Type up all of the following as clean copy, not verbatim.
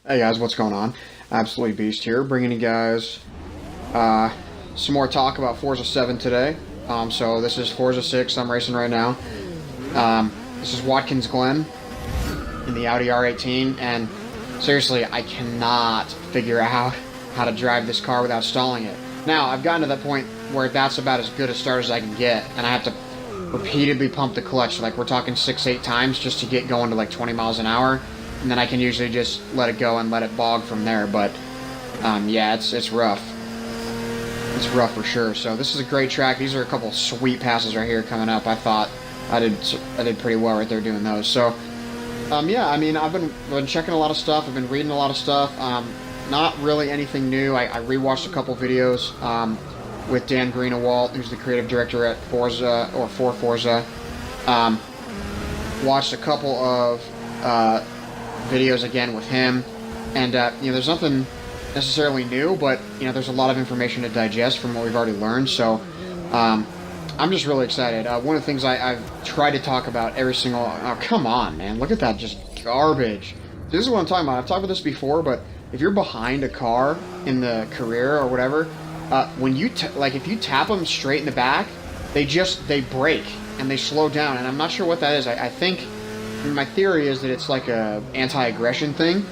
Hey guys, what's going on? Absolutely Beast here, bringing you guys some more talk about Forza 7 today. So this is Forza 6 I'm racing right now. This is Watkins Glen in the Audi R18, and seriously, I cannot figure out how to drive this car without stalling it. Now, I've gotten to that point where that's about as good a start as I can get, and I have to repeatedly pump the clutch, like we're talking 6-8 times just to get going to like 20 miles an hour. And then I can usually just let it go and let it bog from there. But yeah, it's rough. It's rough for sure. So this is a great track. These are a couple sweet passes right here coming up. I thought I did pretty well right there doing those. So yeah, I mean, I've been checking a lot of stuff. I've been reading a lot of stuff. Not really anything new. I rewatched a couple videos with Dan Greenewalt, who's the creative director at Forza or for Forza. Watched a couple of videos again with him, and you know, there's nothing necessarily new, but you know, there's a lot of information to digest from what we've already learned. So I'm just really excited. One of the things I've tried to talk about every single come on, man, look at that, just garbage. This is what I'm talking about. I've talked about this before, but if you're behind a car in the career or whatever, when you like if you tap them straight in the back, they brake and they slow down, and I'm not sure what that is. I think my theory is that it's like a anti-aggression thing.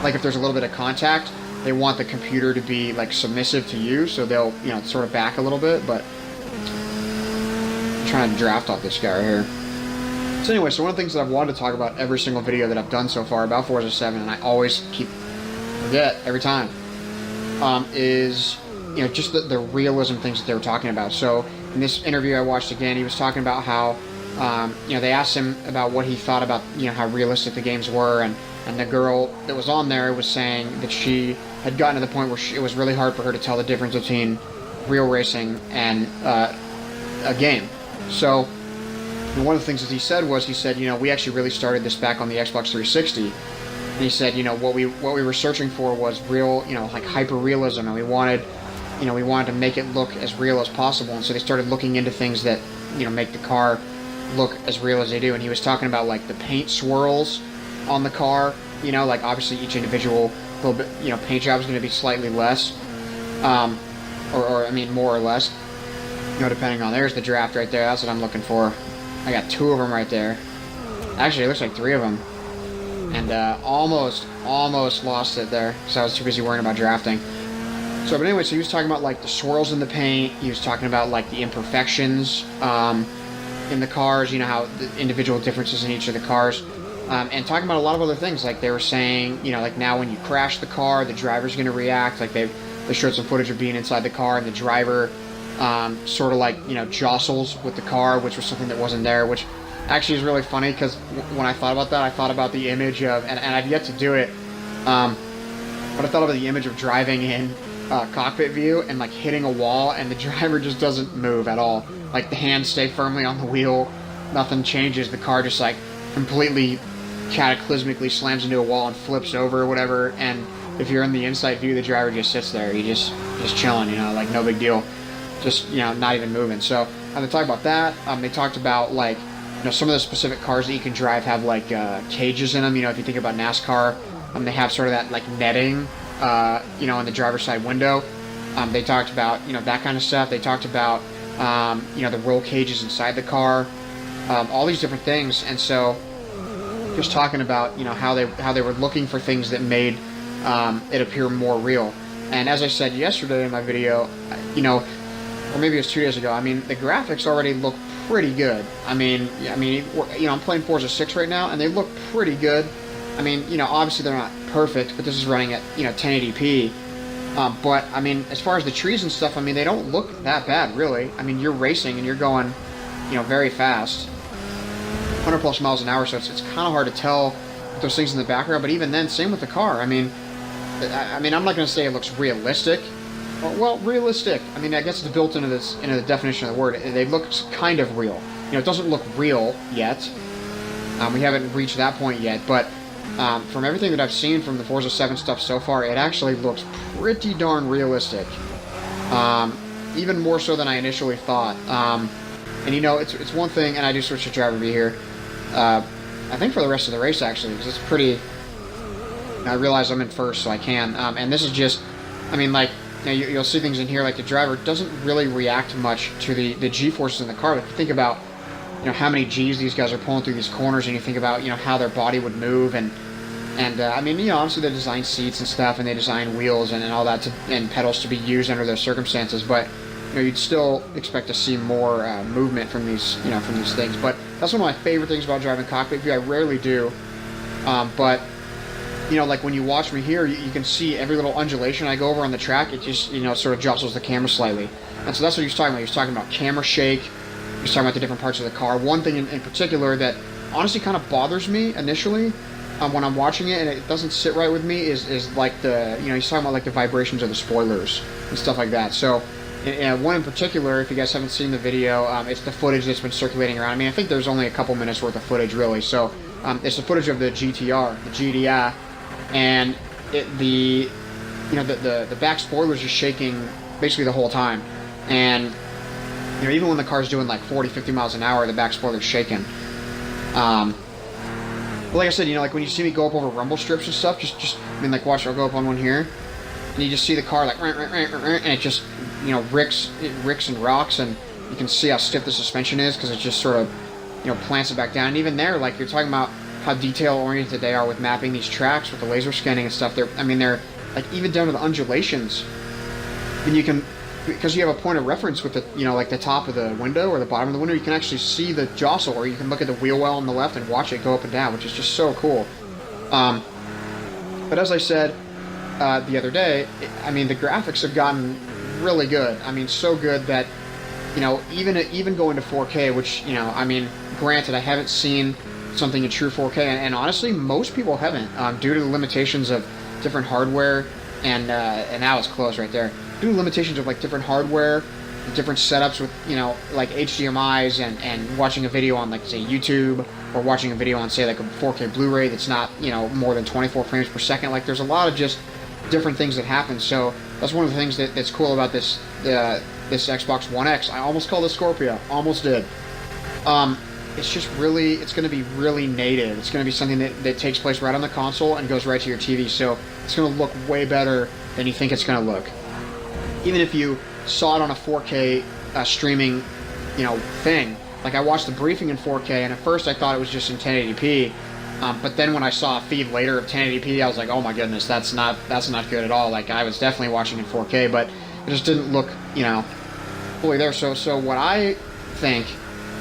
Like if there's a little bit of contact, they want the computer to be like submissive to you, so they'll, you know, sort of back a little bit. But I'm trying to draft off this guy right here. So anyway, so one of the things that I've wanted to talk about every single video that I've done so far about Forza 7, and I always forget every time, is, you know, just the realism things that they were talking about. So in this interview I watched again, he was talking about how you know, they asked him about what he thought about, you know, how realistic the games were, and the girl that was on there was saying that she had gotten to the point where it was really hard for her to tell the difference between real racing and a game. So one of the things that he said, you know, we actually really started this back on the Xbox 360, and he said, you know, what we were searching for was real, you know, like hyper realism, and we wanted to make it look as real as possible, and so they started looking into things that, you know, make the car look as real as they do. And he was talking about like the paint swirls on the car, you know, like obviously each individual little bit, you know, paint job is going to be slightly less, or I mean more or less, you know, depending on. There's the draft right there. That's what I'm looking for. I got 2 of them right there. Actually, it looks like 3 of them, and almost lost it there because I was too busy worrying about drafting. So, but anyway, so he was talking about like the swirls in the paint. He was talking about like the imperfections in the cars, you know, how the individual differences in each of the cars, and talking about a lot of other things. Like they were saying, you know, like now when you crash the car, the driver's going to react. Like they showed some footage of being inside the car, and the driver sort of like, you know, jostles with the car, which was something that wasn't there, which actually is really funny because when I thought about that, I thought about the image of, and I've yet to do it, but I thought about the image of driving in cockpit view and like hitting a wall, and the driver just doesn't move at all. Like the hands stay firmly on the wheel, nothing changes. The car just like completely cataclysmically slams into a wall and flips over or whatever. And if you're in the inside view, the driver just sits there. He just chilling, you know, like no big deal, just, you know, not even moving. So they talked about that. They talked about like, you know, some of the specific cars that you can drive have like cages in them. You know, if you think about NASCAR, they have sort of that like netting, you know, in the driver's side window. They talked about, you know, that kind of stuff. They talked about you know, the roll cages inside the car, all these different things. And so just talking about, you know, how they were looking for things that made it appear more real. And as I said yesterday in my video, you know, or maybe it was 2 days ago, I mean, the graphics already look pretty good. I mean, you know, I'm playing Forza 6 right now, and they look pretty good. I mean, you know, obviously they're not perfect, but this is running at, you know, 1080p. But, I mean, as far as the trees and stuff, I mean, they don't look that bad, really. I mean, you're racing and you're going, you know, very fast. 100 plus miles an hour, so it's kind of hard to tell those things in the background. But even then, same with the car. I mean, I'm not going to say it looks realistic. Well, realistic. I mean, I guess it's built into the definition of the word. It looks kind of real. You know, it doesn't look real yet. We haven't reached that point yet, but from everything that I've seen from the Forza 7 stuff so far, it actually looks pretty darn realistic. Even more so than I initially thought. And you know, it's one thing, and I do switch to driver view here. I think for the rest of the race actually, because it's pretty. I realize I'm in first, so I can. And this is just, I mean, like, you'll see things in here, like the driver doesn't really react much to the G-forces in the car. But if you think about, how many G's these guys are pulling through these corners, and you think about, how their body would move, and I mean, obviously they design seats and stuff, and they design wheels and all that, and pedals to be used under those circumstances, but, you'd still expect to see more movement from these, from these things. But that's one of my favorite things about driving cockpit view. I rarely do, but, like when you watch me here, you can see every little undulation I go over on the track. It just, sort of jostles the camera slightly. And so that's what he was talking about. He was talking about camera shake. He was talking about the different parts of the car. One thing in particular that honestly kind of bothers me initially when I'm watching it, and it doesn't sit right with me, is like the, he's talking about like the vibrations of the spoilers and stuff like that. So, one in particular, if you guys haven't seen the video, it's the footage that's been circulating around. I mean, I think there's only a couple minutes worth of footage, really. So, it's the footage of the GTR, the GDI, and the back spoilers are shaking basically the whole time. And, even when the car's doing like 40, 50 miles an hour, the back spoiler's shaking. But like I said, like when you see me go up over rumble strips and stuff, just I mean, like, watch, I'll go up on one here, and you just see the car like, and it just, ricks and rocks, and you can see how stiff the suspension is because it just sort of, plants it back down. And even there, like, you're talking about how detail-oriented they are with mapping these tracks with the laser scanning and stuff. They're like, even down to the undulations, and you can, because you have a point of reference with the, like the top of the window or the bottom of the window, you can actually see the jostle, or you can look at the wheel well on the left and watch it go up and down, which is just so cool. But as I said the other day, I mean, the graphics have gotten really good. I mean, so good that, even going to 4K, which, I mean, granted, I haven't seen something in true 4K, and honestly, most people haven't, due to the limitations of different hardware, and now it's closed right there. Due to limitations of like different hardware, different setups with, like HDMIs, and watching a video on, like, say, YouTube, or watching a video on, say, like a 4K Blu-ray that's not, more than 24 frames per second. Like, there's a lot of just different things that happen. So that's one of the things that's cool about this Xbox One X. I almost called it Scorpio. Almost did. It's just really, it's going to be really native. It's going to be something that takes place right on the console and goes right to your TV. So it's going to look way better than you think it's going to look. Even if you saw it on a 4K streaming, thing. Like, I watched the briefing in 4K, and at first I thought it was just in 1080p. But then when I saw a feed later of 1080p, I was like, oh my goodness, that's not good at all. Like, I was definitely watching in 4K, but it just didn't look, fully there. So what I think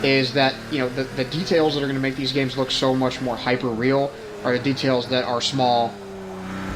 is that, the details that are going to make these games look so much more hyper-real are the details that are small,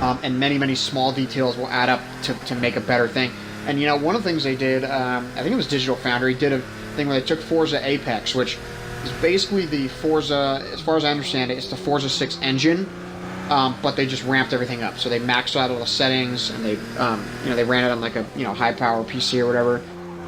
and many, many small details will add up to make a better thing. And, one of the things they did, I think it was Digital Foundry, did a thing where they took Forza Apex, which is basically the Forza, as far as I understand it, it's the Forza 6 engine, but they just ramped everything up. So they maxed out all the settings, and they, they ran it on like a, high-power PC or whatever.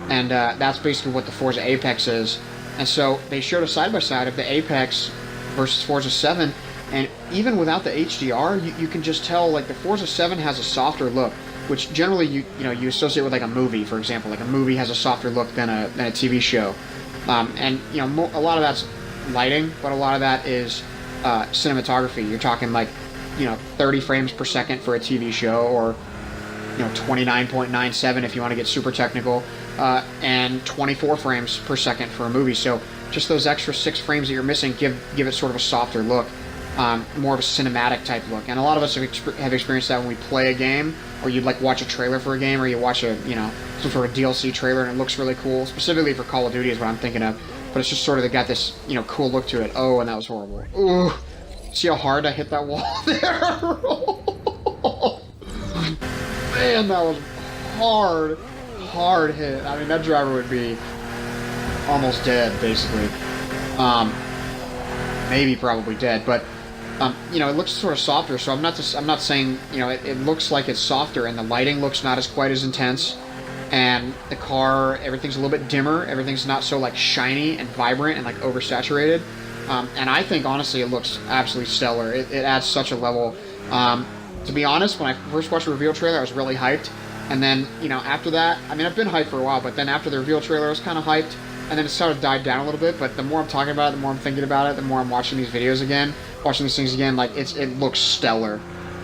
And that's basically what the Forza Apex is. And so they showed a side-by-side of the Apex versus Forza 7, and even without the HDR, you can just tell, like, the Forza 7 has a softer look, which generally you associate with like a movie, for example. Like, a movie has a softer look than a TV show, and a lot of that's lighting, but a lot of that is cinematography. You're talking like 30 frames per second for a TV show, or 29.97 if you want to get super technical, and 24 frames per second for a movie. So just those extra 6 frames that you're missing give it sort of a softer look. More of a cinematic type look, and a lot of us have experienced that when we play a game, or you'd like watch a trailer for a game, or you watch a some sort of DLC trailer and it looks really cool. Specifically for Call of Duty is what I'm thinking of, but it's just sort of got this cool look to it. Oh, and that was horrible. Ooh, see how hard I hit that wall there? Man, that was hard hit. I mean, that driver would be almost dead, basically. Maybe probably dead, but it looks sort of softer. So I'm not saying it looks like it's softer, and the lighting looks not as quite as intense, and the car, everything's a little bit dimmer. Everything's not so like shiny and vibrant and like oversaturated. And I think honestly it looks absolutely stellar. It adds such a level. To be honest, when I first watched the reveal trailer, I was really hyped, and then after that, I mean, I've been hyped for a while, but then after the reveal trailer, I was kind of hyped. And then it sort of died down a little bit, but the more I'm talking about it, the more I'm thinking about it, the more I'm watching these videos again, watching these things again, like, it looks stellar.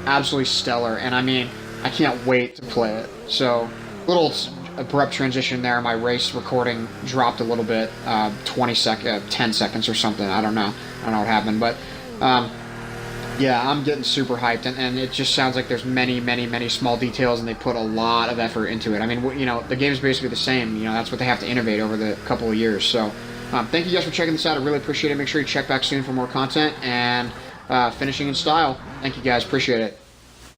absolutely stellar, and I mean, I can't wait to play it. So, little abrupt transition there. My race recording dropped a little bit, 10 seconds or something. I don't know. I don't know what happened, but yeah, I'm getting super hyped, and it just sounds like there's many, many, many small details, and they put a lot of effort into it. I mean, you know, the game is basically the same. You know, that's what they have to innovate over the couple of years. So, thank you guys for checking this out. I really appreciate it. Make sure you check back soon for more content, and finishing in style. Thank you guys. Appreciate it.